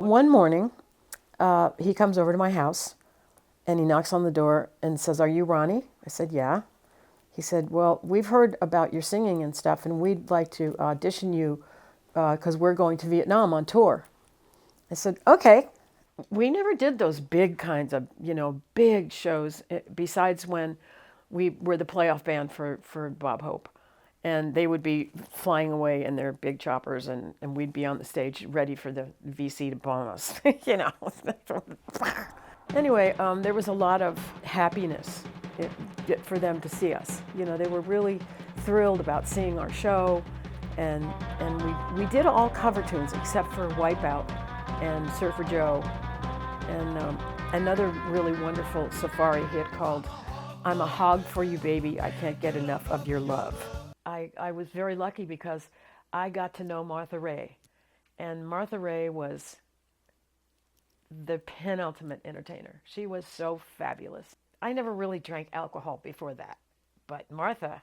one morning, he comes over to my house, and he knocks on the door and says, "Are you Ronnie?" I said, "Yeah." He said, "Well, we've heard about your singing and stuff, and we'd like to audition you because we're going to Vietnam on tour." I said, "Okay." We never did those big kinds of, big shows besides when we were the playoff band for Bob Hope. And they would be flying away in their big choppers, and we'd be on the stage ready for the VC to bomb us, Anyway, there was a lot of happiness for them to see us. They were really thrilled about seeing our show, and we did all cover tunes except for Wipeout and Surfer Joe, and another really wonderful Safari hit called "I'm a Hog for You, Baby, I Can't Get Enough of Your Love." I was very lucky because I got to know Martha Raye, and Martha Raye was the penultimate entertainer. She was so fabulous. I never really drank alcohol before that, but Martha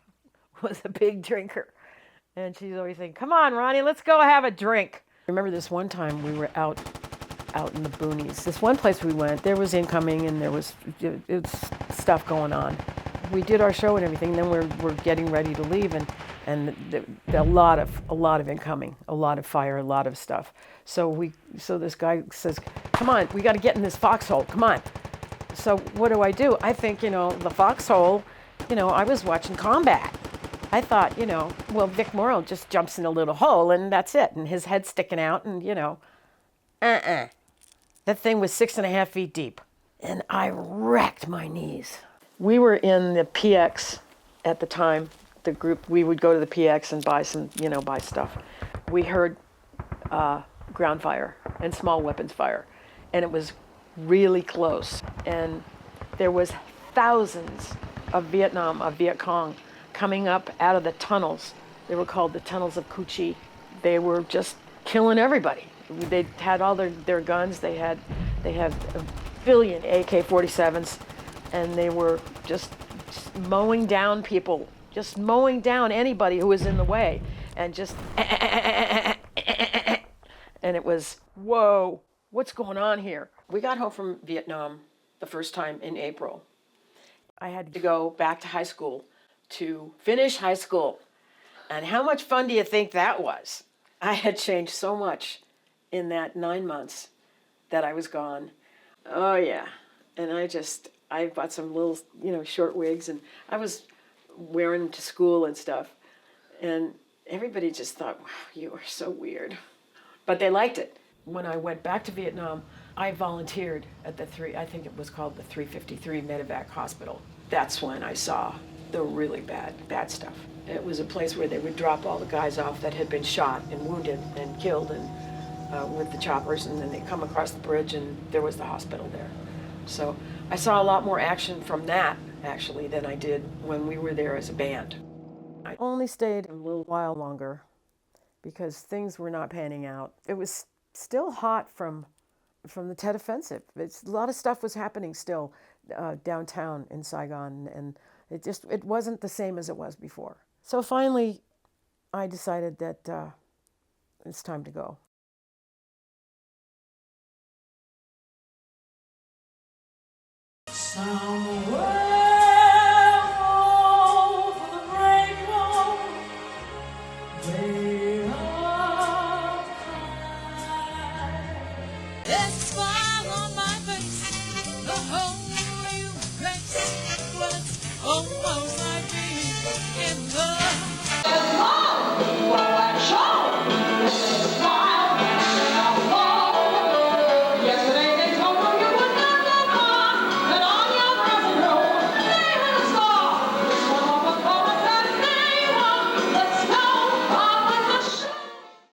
was a big drinker, and she's always saying, "Come on, Ronnie, let's go have a drink." I remember this one time we were out in the boonies. This one place we went, there was incoming and there was stuff going on. We did our show and everything, then we're getting ready to leave, and a lot of incoming, a lot of fire, a lot of stuff. So this guy says, "Come on, we got to get in this foxhole. Come on." So what do? I think, the foxhole, I was watching combat. I thought, well, Vic Morrow just jumps in a little hole and that's it, and his head's sticking out, and that thing was 6.5 feet deep, and I wrecked my knees. We were in the PX at the time, the group. We would go to the PX and buy buy stuff. We heard ground fire and small weapons fire, and it was really close. And there was thousands of Viet Cong coming up out of the tunnels. They were called the tunnels of Cu Chi. They were just killing everybody. They had all their guns. They had a billion AK-47s, and they were just mowing down people, just mowing down anybody who was in the way, and just and it was, whoa, what's going on here? We got home from Vietnam the first time in April. I had to go back to high school to finish high school. And how much fun do you think that was? I had changed so much in that 9 months that I was gone. Oh yeah. And I bought some little, short wigs, and I was wearing them to school and stuff. And everybody just thought, "Wow, you are so weird." But they liked it. When I went back to Vietnam, I volunteered at I think it was called the 353 Medevac Hospital. That's when I saw the really bad stuff. It was a place where they would drop all the guys off that had been shot and wounded and killed, and with the choppers, and then they come across the bridge, and there was the hospital there. So I saw a lot more action from that, actually, than I did when we were there as a band. I only stayed a little while longer because things were not panning out. It was still hot from the Tet Offensive. A lot of stuff was happening still downtown in Saigon, and it wasn't the same as it was before. So finally, I decided that it's time to go. Somewhere